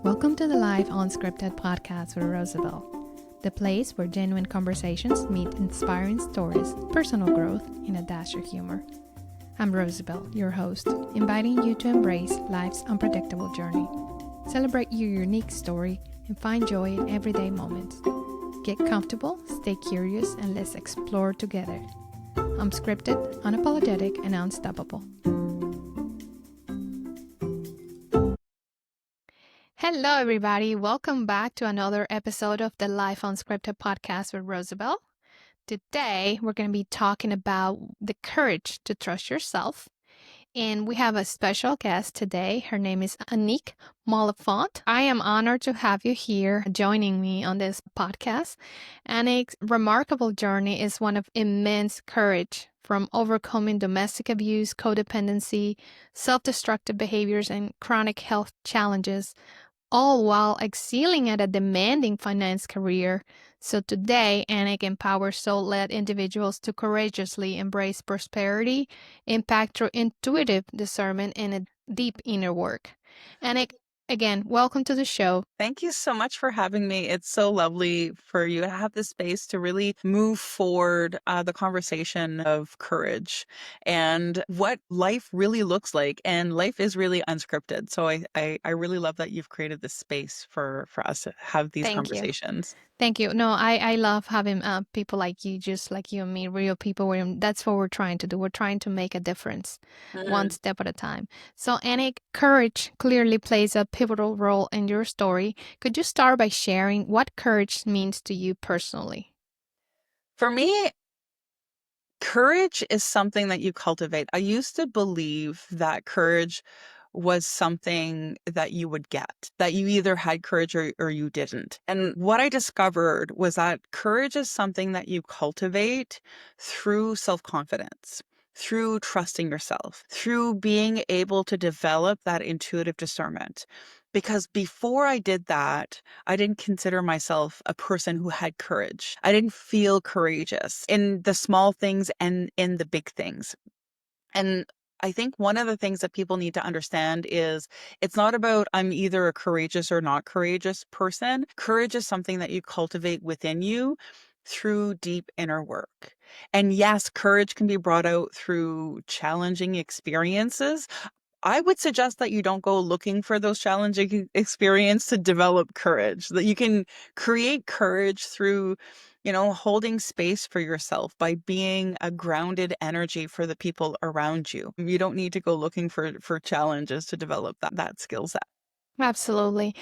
Welcome to the Live Unscripted podcast with Roosevelt, the place where genuine conversations meet inspiring stories, personal growth, and a dash of humor. I'm Roosevelt, your host, inviting you to embrace life's unpredictable journey. Celebrate your unique story and find joy in everyday moments. Get comfortable, stay curious, and let's explore together. Unscripted, unapologetic, and unstoppable. Hello, everybody. Welcome back to another episode of the Life Unscripted podcast with Roosevelt. Today, we're going to be talking about the courage to trust yourself. And we have a special guest today. Her name is Anik Malafont. I am honored to have you here joining me on this podcast. Anik's remarkable journey is one of immense courage, from overcoming domestic abuse, codependency, self-destructive behaviors, and chronic health challenges, all while excelling at a demanding finance career. So today, Anik empowers soul-led individuals to courageously embrace prosperity, impact through intuitive discernment, and a deep inner work. Anik, again, welcome to the show. Thank you so much for having me. It's so lovely for you to have this space to really move forward the conversation of courage and what life really looks like. And life is really unscripted. So I really love that you've created this space for us to have these Thank you. conversations. Thank you. No, I love having people like you, just like you and me, real people. That's what we're trying to do. We're trying to make a difference, one step at a time. So, Anik, courage clearly plays a pivotal role in your story. Could you start by sharing what courage means to you personally? For me, courage is something that you cultivate. I used to believe that courage was something that you would get, that you either had courage or you didn't. And what I discovered was that courage is something that you cultivate through self-confidence, through trusting yourself, through being able to develop that intuitive discernment. Because before I did that, I didn't consider myself a person who had courage. I didn't feel courageous in the small things and in the big things. And I think one of the things that people need to understand is it's not about I'm either a courageous or not courageous person. Courage is something that you cultivate within you through deep inner work. And yes, courage can be brought out through challenging experiences. I would suggest that you don't go looking for those challenging experiences to develop courage, that you can create courage through, holding space for yourself by being a grounded energy for the people around you. You don't need to go looking for challenges to develop that skill set. Absolutely.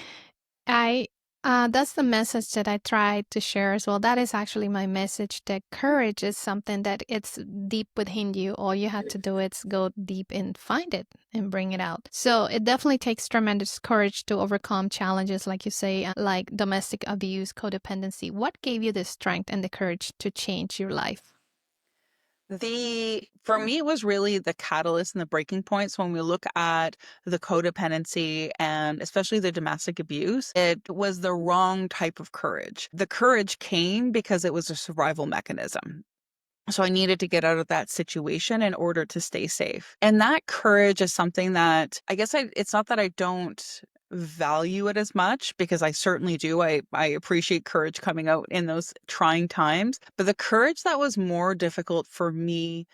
I that's the message that I try to share as well. That is actually my message, that courage is something that it's deep within you. All you have to do is go deep and find it and bring it out. So it definitely takes tremendous courage to overcome challenges, like you say, like domestic abuse, codependency. What gave you the strength and the courage to change your life? For me, it was really the catalyst and the breaking points when we look at the codependency and especially the domestic abuse. It was the wrong type of courage. The courage came because it was a survival mechanism. So I needed to get out of that situation in order to stay safe. And that courage is something that I guess it's not that I don't value it as much, because I certainly do. I appreciate courage coming out in those trying times. But the courage that was more difficult for me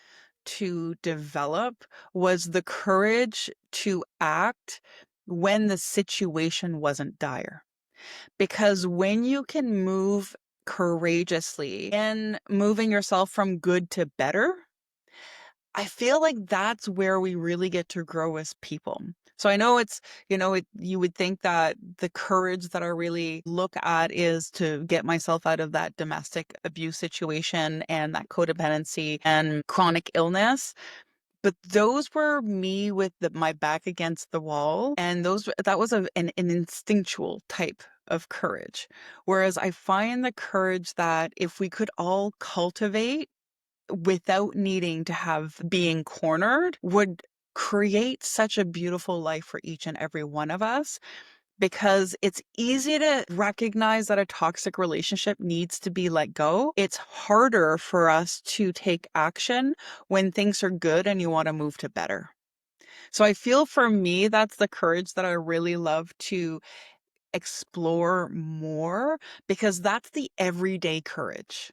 to develop was the courage to act when the situation wasn't dire. Because when you can move courageously and moving yourself from good to better, I feel like that's where we really get to grow as people. So I know you would think that the courage that I really look at is to get myself out of that domestic abuse situation and that codependency and chronic illness. But those were me with my back against the wall. And that was an instinctual type of courage. Whereas I find the courage that if we could all cultivate without needing to have being cornered would create such a beautiful life for each and every one of us, because it's easy to recognize that a toxic relationship needs to be let go. It's harder for us to take action when things are good and you want to move to better. So I feel for me, that's the courage that I really love to explore more because that's the everyday courage.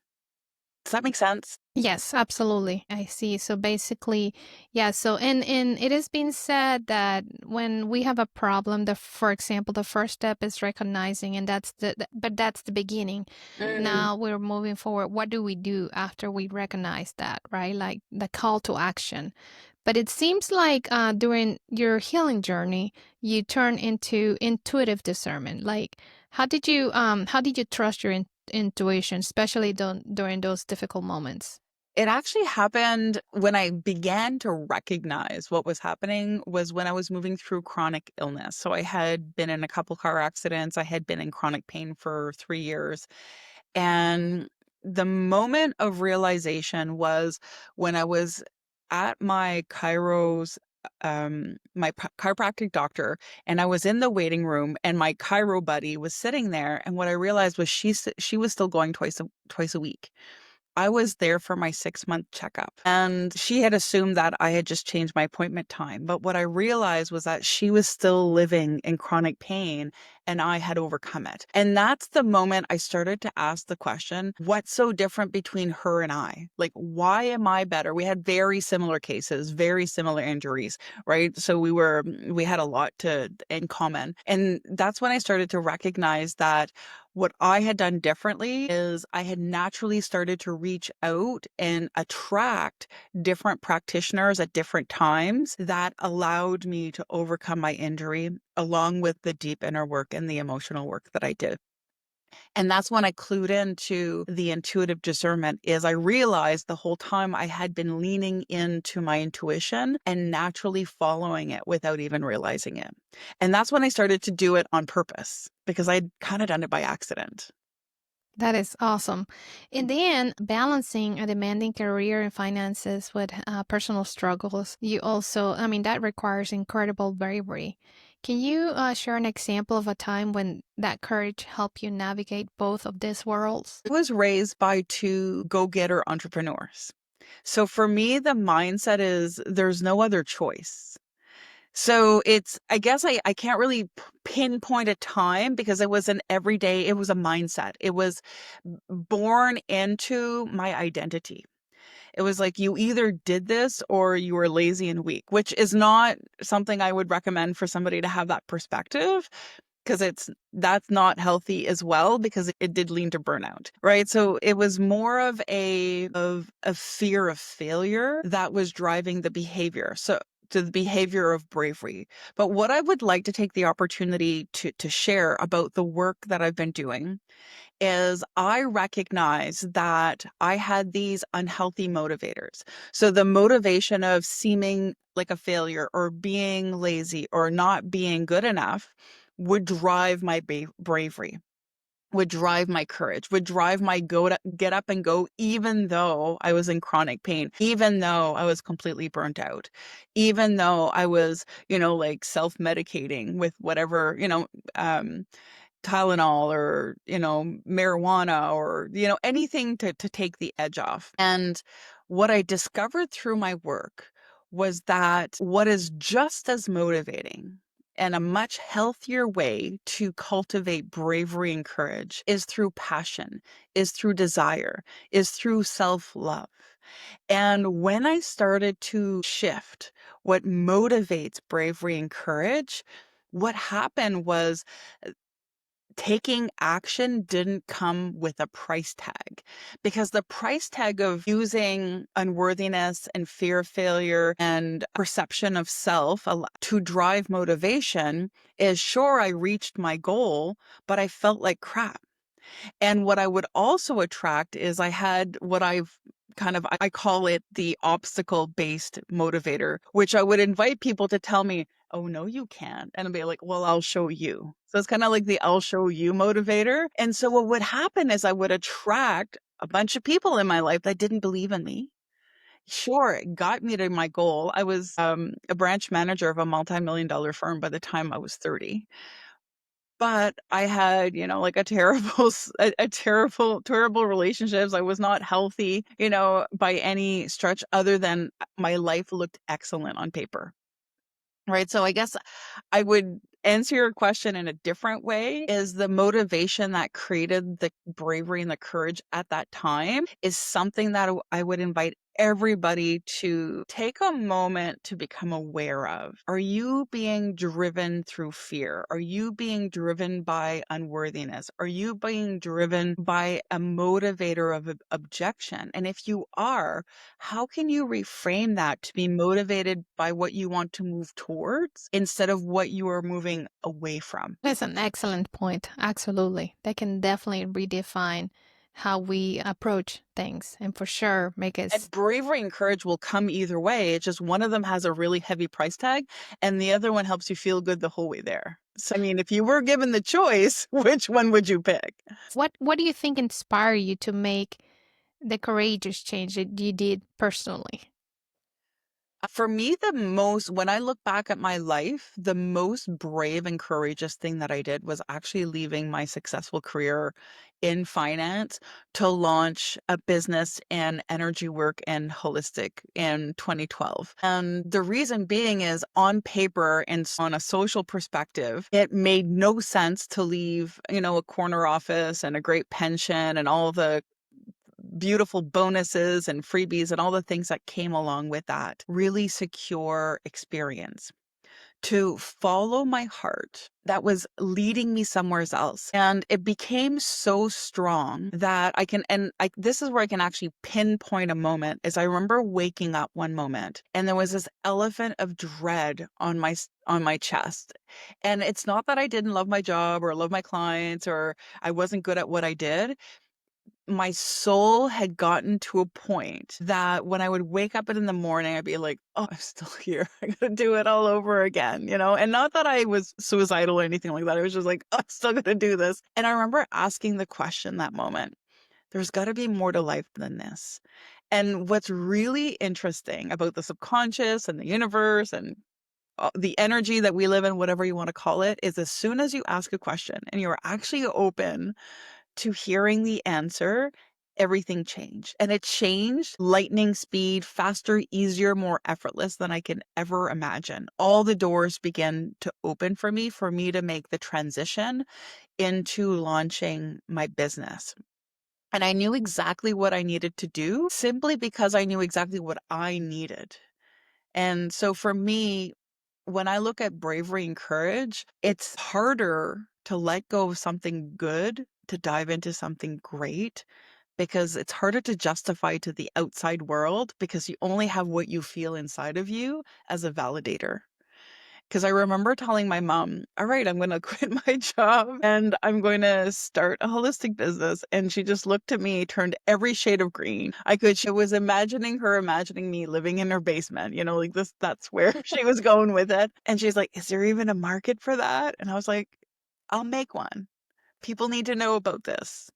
Does that make sense? Yes, absolutely. I see. So basically, yeah, so and it has been said that when we have a problem, for example, the first step is recognizing, and but that's the beginning. Mm. Now we're moving forward. What do we do after we recognize that, right? Like the call to action. But it seems like during your healing journey, you turn into intuitive discernment. Like, how did you trust your intuition, especially during those difficult moments? It actually happened when I began to recognize what was happening was when I was moving through chronic illness. So I had been in a couple car accidents. I had been in chronic pain for 3 years. And the moment of realization was when I was at my chiropractic doctor, and I was in the waiting room, and my chiro buddy was sitting there. And what I realized was she was still going twice a week. I was there for my 6-month checkup, and she had assumed that I had just changed my appointment time. But what I realized was that she was still living in chronic pain and I had overcome it. And that's the moment I started to ask the question, what's so different between her and I? Like, why am I better? We had very similar cases, very similar injuries, right? So we had a lot in common. And that's when I started to recognize that what I had done differently is I had naturally started to reach out and attract different practitioners at different times that allowed me to overcome my injury, along with the deep inner work and the emotional work that I did. And that's when I clued into the intuitive discernment is I realized the whole time I had been leaning into my intuition and naturally following it without even realizing it. And that's when I started to do it on purpose because I'd kind of done it by accident. That is awesome. In the end, balancing a demanding career and finances with personal struggles, you also, I mean, that requires incredible bravery. Can you share an example of a time when that courage helped you navigate both of these worlds? I was raised by two go-getter entrepreneurs. So for me, the mindset is there's no other choice. So it's, I guess I can't really pinpoint a time because it was an everyday, it was a mindset. It was born into my identity. It was like you either did this or you were lazy and weak, which is not something I would recommend for somebody to have that perspective because that's not healthy as well because it did lead to burnout, right? So it was more of a fear of failure that was driving the behavior. So to the behavior of bravery. But what I would like to take the opportunity to share about the work that I've been doing is I recognize that I had these unhealthy motivators. So the motivation of seeming like a failure or being lazy or not being good enough would drive my bravery, would drive my courage, would drive my get up and go, even though I was in chronic pain, even though I was completely burnt out, even though I was, like self-medicating with whatever, Tylenol or, marijuana or, anything to take the edge off. And what I discovered through my work was that what is just as motivating and a much healthier way to cultivate bravery and courage is through passion, is through desire, is through self-love. And when I started to shift what motivates bravery and courage, what happened was taking action didn't come with a price tag because the price tag of using unworthiness and fear of failure and perception of self to drive motivation is sure, I reached my goal, but I felt like crap. And what I would also attract is I had what I call it the obstacle based motivator, which I would invite people to tell me, oh, no, you can't. And I'd be like, well, I'll show you. So it's kind of like the I'll show you motivator. And so what would happen is I would attract a bunch of people in my life that didn't believe in me. Sure, it got me to my goal. I was a branch manager of a multi-million-dollar firm by the time I was 30. But I had, like a terrible a terrible relationships. I was not healthy, by any stretch other than my life looked excellent on paper. Right? So I guess I would answer your question in a different way is the motivation that created the bravery and the courage at that time is something that I would invite everybody to take a moment to become aware of. Are you being driven through fear? Are you being driven by unworthiness? Are you being driven by a motivator of objection? And if you are, how can you reframe that to be motivated by what you want to move towards instead of what you are moving away from? That's an excellent point. Absolutely. They can definitely redefine how we approach things and for sure make And us. bravery and courage will come either way. It's just one of them has a really heavy price tag, and the other one helps you feel good the whole way there. So, I mean, if you were given the choice, which one would you pick? What do you think inspired you to make the courageous change that you did personally? For me, when I look back at my life, the most brave and courageous thing that I did was actually leaving my successful career in finance to launch a business in energy work and holistic in 2012. And the reason being is on paper and on a social perspective, it made no sense to leave, a corner office and a great pension and all the beautiful bonuses and freebies and all the things that came along with that really secure experience to follow my heart that was leading me somewhere else. And it became so strong that this is where I can actually pinpoint a moment is I remember waking up one moment and there was this elephant of dread on my chest. And it's not that I didn't love my job or love my clients or I wasn't good at what I did. My soul had gotten to a point that when I would wake up in the morning, I'd be like, "Oh, I'm still here. I gotta do it all over again," And not that I was suicidal or anything like that. I was just like, "Oh, I'm still gonna do this." And I remember asking the question that moment, there's gotta be more to life than this. And what's really interesting about the subconscious and the universe and the energy that we live in, whatever you want to call it, is as soon as you ask a question and you're actually open to hearing the answer, everything changed. And it changed lightning speed, faster, easier, more effortless than I can ever imagine. All the doors began to open for me to make the transition into launching my business. And I knew exactly what I needed to do simply because I knew exactly what I needed. And so for me, when I look at bravery and courage, it's harder to let go of something good to dive into something great because it's harder to justify to the outside world because you only have what you feel inside of you as a validator. Because I remember telling my mom, all right, I'm going to quit my job and I'm going to start a holistic business. And she just looked at me, turned every shade of green I could. She was imagining her imagining me living in her basement, like this, that's where she was going with it. And she's like, is there even a market for that? And I was like, I'll make one. People need to know about this.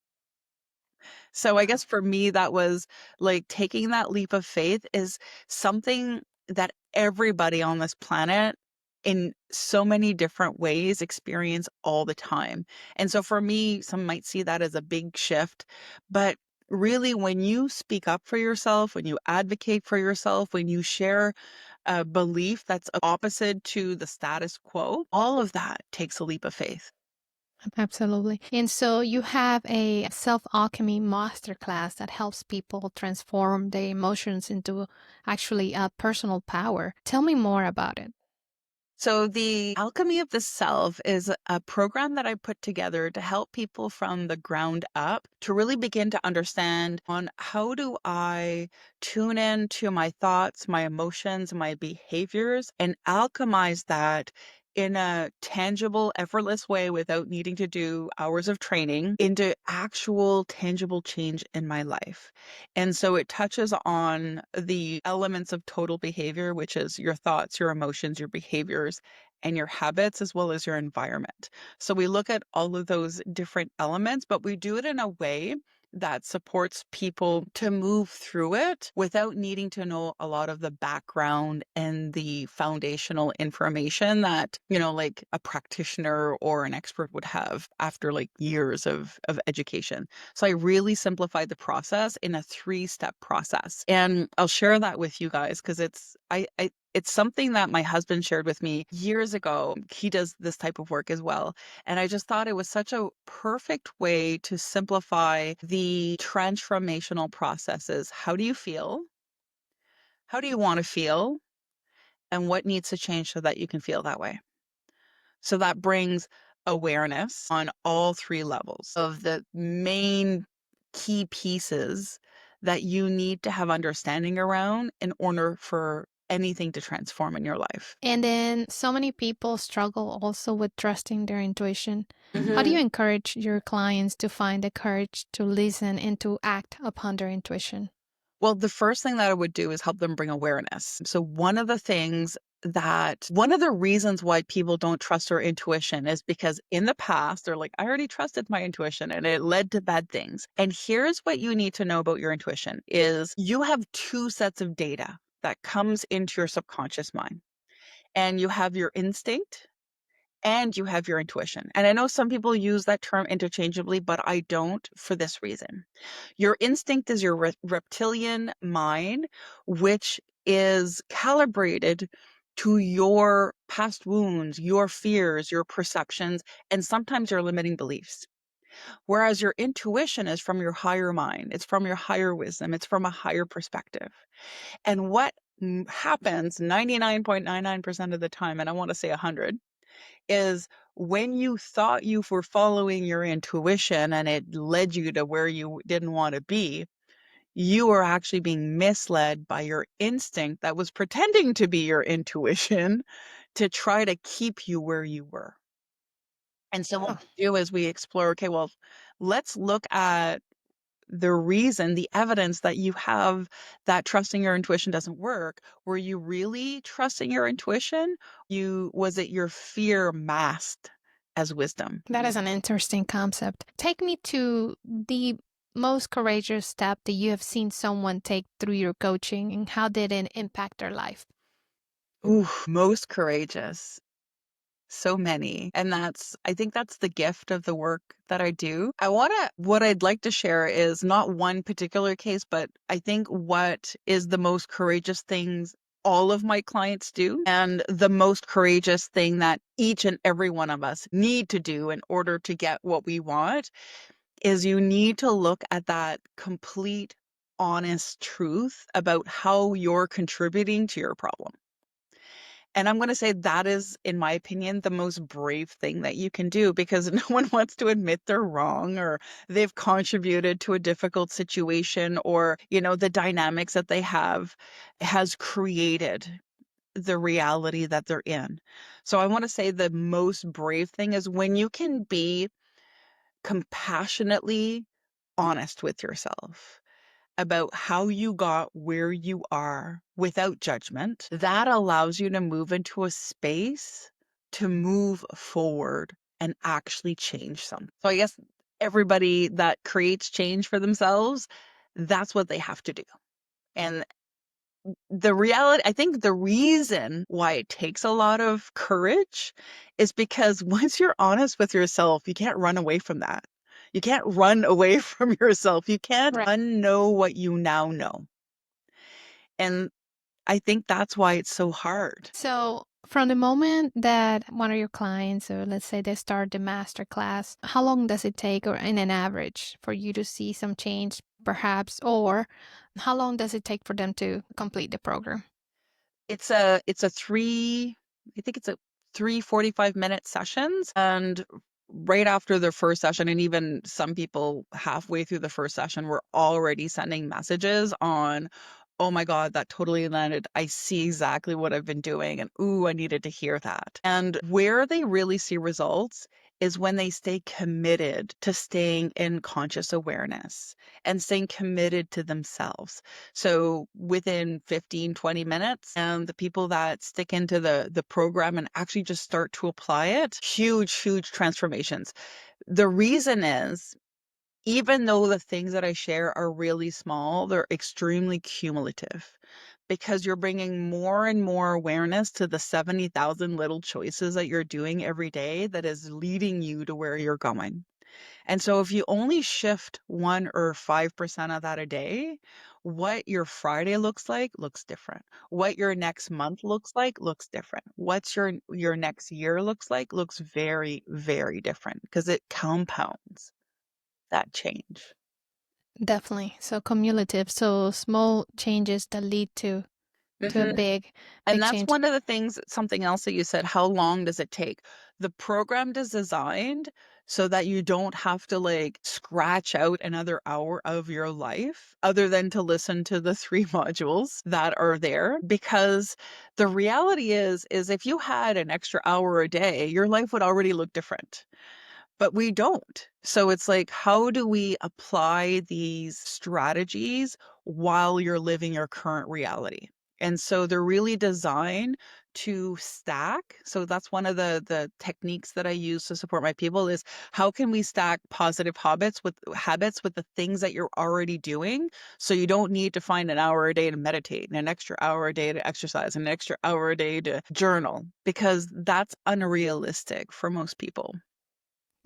So I guess for me, that was like taking that leap of faith is something that everybody on this planet in so many different ways experience all the time. And so for me, some might see that as a big shift, but really when you speak up for yourself, when you advocate for yourself, when you share a belief that's opposite to the status quo, all of that takes a leap of faith. Absolutely. And so you have a self alchemy masterclass that helps people transform their emotions into actually a personal power. Tell me more about it. So, the Alchemy of the Self is a program that I put together to help people from the ground up to really begin to understand on how do I tune in to my thoughts, my emotions, my behaviors, and alchemize that in a tangible, effortless way without needing to do hours of training into actual tangible change in my life. And so it touches on the elements of total behavior, which is your thoughts, your emotions, your behaviors, and your habits, as well as your environment. So we look at all of those different elements, but we do it in a way that supports people to move through it without needing to know a lot of the background and the foundational information that, like a practitioner or an expert would have after like years of education. So I really simplified the process in a 3-step process. And I'll share that with you guys because It's something that my husband shared with me years ago. He does this type of work as well. And I just thought it was such a perfect way to simplify the transformational processes. How do you feel? How do you want to feel? And what needs to change so that you can feel that way? So that brings awareness on all three levels of the main key pieces that you need to have understanding around in order for anything to transform in your life. And then so many people struggle also with trusting their intuition. How do you Mhm. encourage your clients to find the courage to listen and to act upon their intuition? Well, the first thing that I would do is help them bring awareness. So, one of the reasons why people don't trust their intuition is because in the past, they're like, I already trusted my intuition and it led to bad things. And here's what you need to know about your intuition is you have two sets of data that comes into your subconscious mind. And you have your instinct and you have your intuition. And I know some people use that term interchangeably, but I don't for this reason. Your instinct is your reptilian mind, which is calibrated to your past wounds, your fears, your perceptions, and sometimes your limiting beliefs. Whereas your intuition is from your higher mind, it's from your higher wisdom, it's from a higher perspective. And what happens 99.99% of the time, and I want to say 100, is when you thought you were following your intuition and it led you to where you didn't want to be, you were actually being misled by your instinct that was pretending to be your intuition to try to keep you where you were. And so what Oh, we do is we explore, okay, well, let's look at the reason, the evidence that you have that trusting your intuition doesn't work. Were you really trusting your intuition? Was it your fear masked as wisdom? that is an interesting concept. Take me to the most courageous step that you have seen someone take through your coaching and how did it impact their life? Ooh, most courageous. So many. And I think that's the gift of the work that I do. What I'd like to share is not one particular case, but I think what is the most courageous things all of my clients do, and the most courageous thing that each and every one of us need to do in order to get what we want is you need to look at that complete, honest truth about how you're contributing to your problem. And I'm gonna say that is, in my opinion, the most brave thing that you can do because no one wants to admit they're wrong or they've contributed to a difficult situation or, the dynamics that they have has created the reality that they're in. So I wanna say the most brave thing is when you can be compassionately honest with yourself about how you got where you are without judgment, that allows you to move into a space to move forward and actually change something. So I guess everybody that creates change for themselves, that's what they have to do. And I think the reason why it takes a lot of courage is because once you're honest with yourself, you can't run away from that. You can't run away from yourself. You can't Right. unknow what you now know. And I think that's why it's so hard. So, from the moment that one of your clients, or let's say they start the master class, how long does it take, or in an average, for you to see some change, perhaps, or how long does it take for them to complete the program? It's a I think it's a 3 45-minute sessions. And right after the first session, and even some people halfway through the first session, were already sending messages on, oh my God, that totally landed. I see exactly what I've been doing. And ooh, I needed to hear that. And where they really see results is when they stay committed to staying in conscious awareness and staying committed to themselves. So within 15, 20 minutes, and the people that stick into the program and actually just start to apply it, huge, huge transformations. The reason is, even though the things that I share are really small, they're extremely cumulative because you're bringing more and more awareness to the 70,000 little choices that you're doing every day that is leading you to where you're going. And so if you only shift 1 or 5% of that a day, what your Friday looks different. What your next month looks different. What's your next year looks very, very different because it compounds that change. Definitely. So cumulative. So small changes that lead to a Mhm. big, And big that's change. one of the things, something else that you said, how long does it take? The program is designed so that you don't have to like scratch out another hour of your life other than to listen to the three modules that are there. Because the reality is if you had an extra hour a day, your life would already look different, but we don't. So it's like, how do we apply these strategies while you're living your current reality? And so they're really designed to stack. So that's one of the techniques that I use to support my people is how can we stack positive habits with the things that you're already doing so you don't need to find an hour a day to meditate and an extra hour a day to exercise and an extra hour a day to journal because that's unrealistic for most people.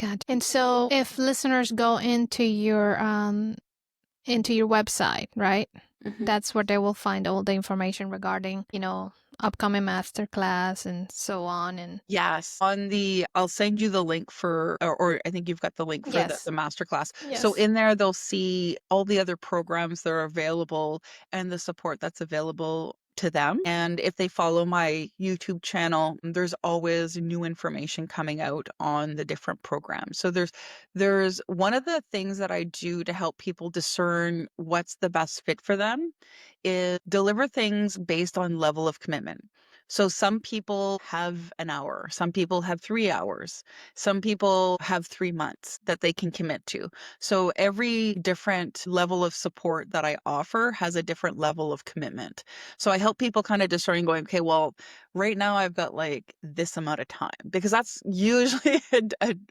Gotcha. And so if listeners go into your website, right? Mhm. That's where they will find all the information regarding, upcoming masterclass and so on. And Yes. I'll send you the link or I think you've got the link for the yes, masterclass. So yes. in there, they'll see all the other programs that are available and the support that's available to them. And if they follow my YouTube channel, there's always new information coming out on the different programs. So there's one of the things that I do to help people discern what's the best fit for them is deliver things based on level of commitment. So some people have an hour, some people have 3 hours, some people have 3 months that they can commit to. So every different level of support that I offer has a different level of commitment. So I help people kind of discern going, okay, well, right now I've got like this amount of time because that's usually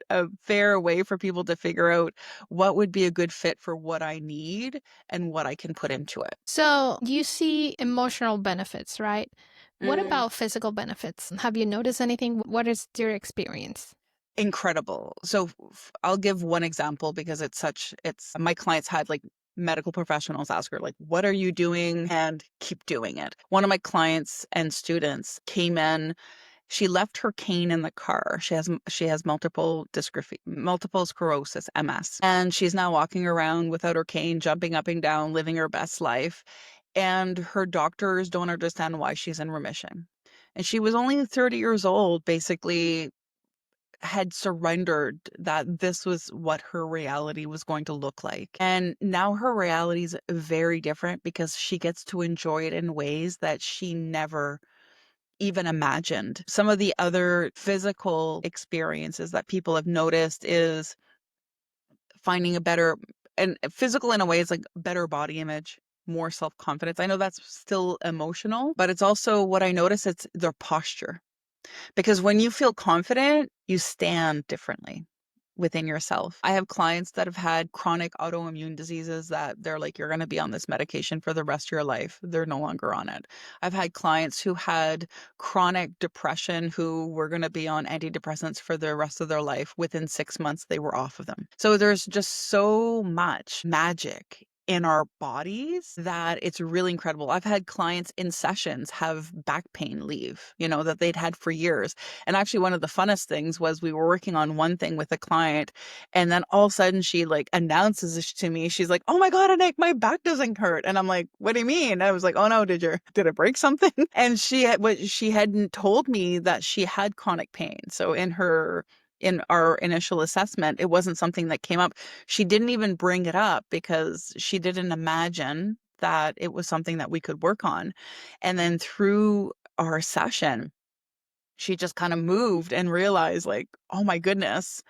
a fair way for people to figure out what would be a good fit for what I need and what I can put into it. So you see emotional benefits, right? What Mm. about physical benefits? Have you noticed anything? What is your experience? Incredible. So I'll give one example because it's my clients had like medical professionals ask her like, what are you doing? And keep doing it. One of my clients and students came in. She left her cane in the car. She has multiple sclerosis, MS, and she's now walking around without her cane, jumping up and down, living her best life. And her doctors don't understand why she's in remission. And she was only 30 years old, basically had surrendered that this was what her reality was going to look like. And now her reality is very different because she gets to enjoy it in ways that she never even imagined. Some of the other physical experiences that people have noticed is finding a better and physical in a way is like better body image, more self-confidence. I know that's still emotional, but it's also what I notice it's their posture. Because when you feel confident, you stand differently within yourself. I have clients that have had chronic autoimmune diseases that they're like, you're going to be on this medication for the rest of your life. They're no longer on it. I've had clients who had chronic depression who were going to be on antidepressants for the rest of their life. Within 6 months, they were off of them. So there's just so much magic in our bodies that it's really incredible. I've had clients in sessions have back pain leave, that they'd had for years. And actually, one of the funnest things was we were working on one thing with a client, and then all of a sudden she like announces this to me. She's like, "Oh my God, Anik, my back doesn't hurt." And I'm like, "What do you mean?" I was like, "Oh no, did it break something?" And she hadn't told me that she had chronic pain. So in our initial assessment, it wasn't something that came up. She didn't even bring it up because she didn't imagine that it was something that we could work on. And then through our session, she just kind of moved and realized like, oh my goodness,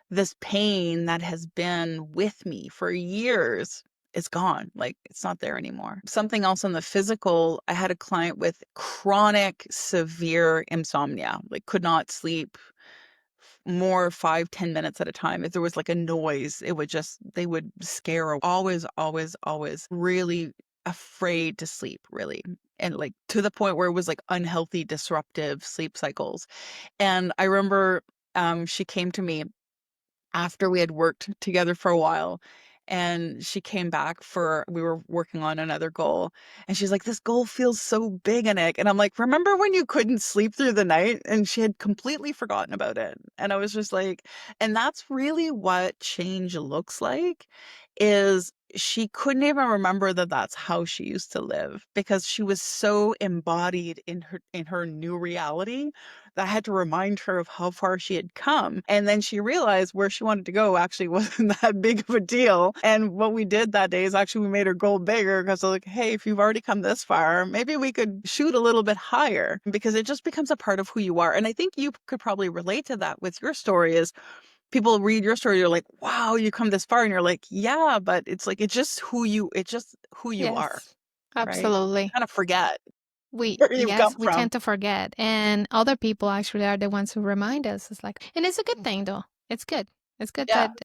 this pain that has been with me for years is gone. Like it's not there anymore. Something else on the physical, I had a client with chronic severe insomnia, like could not sleep more 5, 10 minutes at a time. If there was like a noise, they would scare her. Always, always, always really afraid to sleep, really. And like to the point where it was like unhealthy, disruptive sleep cycles. And I remember she came to me after we had worked together for a while. and she came back we were working on another goal, and she's like, "This goal feels so big, Anik." And I'm like, "Remember when you couldn't sleep through the night?" And she had completely forgotten about it. And I was just like, and that's really what change looks like, is she couldn't even remember that that's how she used to live, because she was so embodied in her new reality that I had to remind her of how far she had come. And then she realized where she wanted to go actually wasn't that big of a deal. And what we did that day is actually we made her goal bigger, because I was like, hey, if you've already come this far, maybe we could shoot a little bit higher, because it just becomes a part of who you are. And I think you could probably relate to that with your story. Is people read your story, you're like, wow, you come this far. And you're like, yeah, but it's just who you are, Yes, right? absolutely. Kind of forget We where you've come yes, we from. tend to forget, and other people actually are the ones who remind us. It's like, and it's a good thing though. It's good. It's good Yeah. that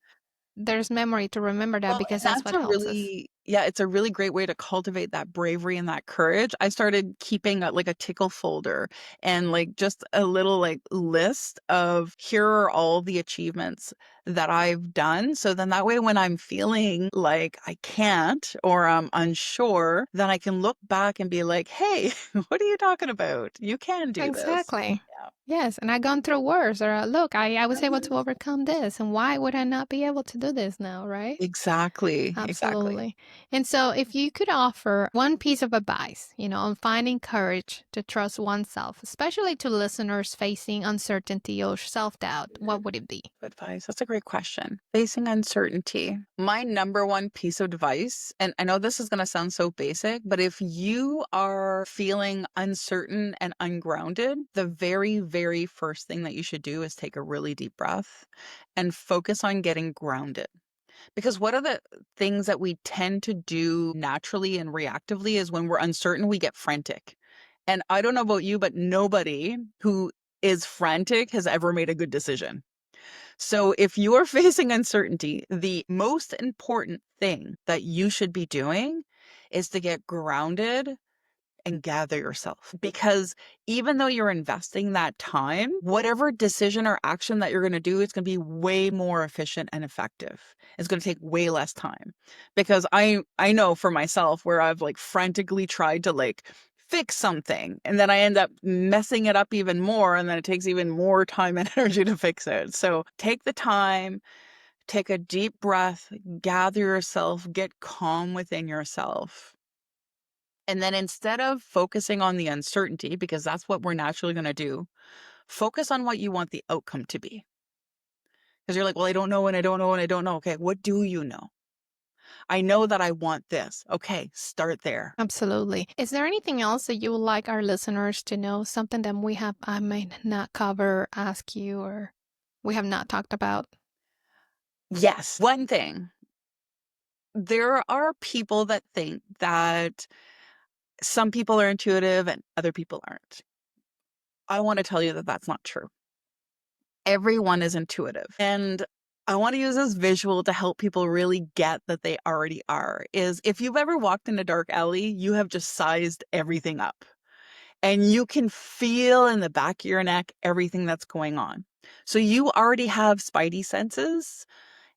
there's memory to remember that Well, because and that's that's what a helps us. really yeah, it's a really great way to cultivate that bravery and that courage. I started keeping like a tickle folder, and like just a little like list of, here are all the achievements that I've done. So then that way, when I'm feeling like I can't or I'm unsure, then I can look back and be like, hey, what are you talking about? You can do this. Exactly. Yeah. Yes, and I gone through worse. Or look, I was able to overcome this, and why would I not be able to do this now, right? Exactly. Exactly. Absolutely. And so, if you could offer one piece of advice, on finding courage to trust oneself, especially to listeners facing uncertainty or self doubt, what would it be? Advice. That's a great question. Facing uncertainty. My number one piece of advice, and I know this is going to sound so basic, but if you are feeling uncertain and ungrounded, the very, very first thing that you should do is take a really deep breath and focus on getting grounded. Because what are the things that we tend to do naturally and reactively is when we're uncertain, we get frantic. And I don't know about you, but nobody who is frantic has ever made a good decision. So if you are facing uncertainty, the most important thing that you should be doing is to get grounded and gather yourself. Because even though you're investing that time, whatever decision or action that you're going to do, it's going to be way more efficient and effective. It's going to take way less time. Because I know for myself where I've like frantically tried to like fix something, and then I end up messing it up even more, and then it takes even more time and energy to fix it. So take the time, take a deep breath, gather yourself, get calm within yourself. And then instead of focusing on the uncertainty, because that's what we're naturally going to do, focus on what you want the outcome to be. Because you're like, well, I don't know, and I don't know, and I don't know. Okay, what do you know? I know that I want this. Okay, start there. Absolutely. Is there anything else that you would like our listeners to know? Something that I might not cover, ask you, or we have not talked about? Yes. One thing, there are people that think that some people are intuitive and other people aren't. I want to tell you that that's not true. Everyone is intuitive. And I want to use this visual to help people really get that they already are. Is if you've ever walked in a dark alley, you have just sized everything up. And you can feel in the back of your neck everything that's going on. So you already have spidey senses.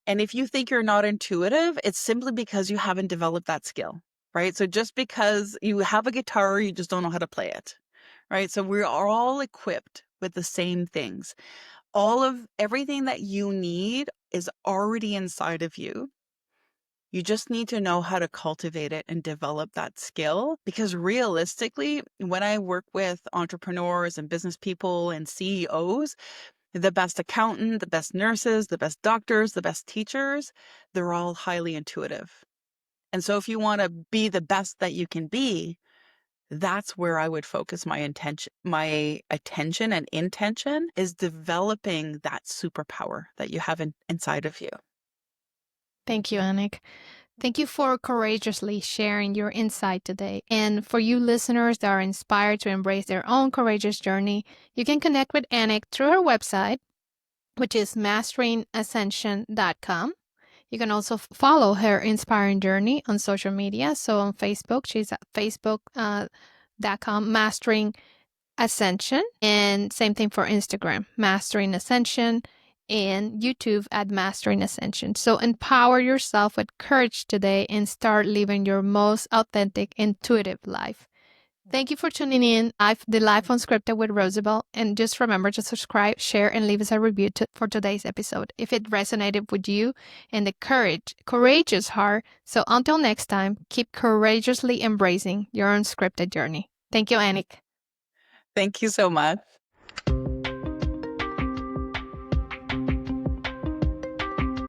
And if you think you're not intuitive, it's simply because you haven't developed that skill, right? So just because you have a guitar, you just don't know how to play it, right? So we are all equipped with the same things. All of everything that you need is already inside of you. You just need to know how to cultivate it and develop that skill. Because realistically, when I work with entrepreneurs and business people and CEOs, the best accountant, the best nurses, the best doctors, the best teachers, they're all highly intuitive. And so if you want to be the best that you can be, that's where I would focus my attention and intention, is developing that superpower that you have inside of you. Thank you, Anik. Thank you for courageously sharing your insight today. And for you listeners that are inspired to embrace their own courageous journey, you can connect with Anik through her website, which is masteringascension.com. You can also follow her inspiring journey on social media. So on Facebook, she's at facebook.com, Mastering Ascension. And same thing for Instagram, Mastering Ascension. and YouTube at Mastering Ascension. So empower yourself with courage today and start living your most authentic, intuitive life. Thank you for tuning in the Life Unscripted with Rosabel. And just remember to subscribe, share, and leave us a review for today's episode if it resonated with you and the courageous heart. So until next time, keep courageously embracing your unscripted journey. Thank you, Anik. Thank you so much.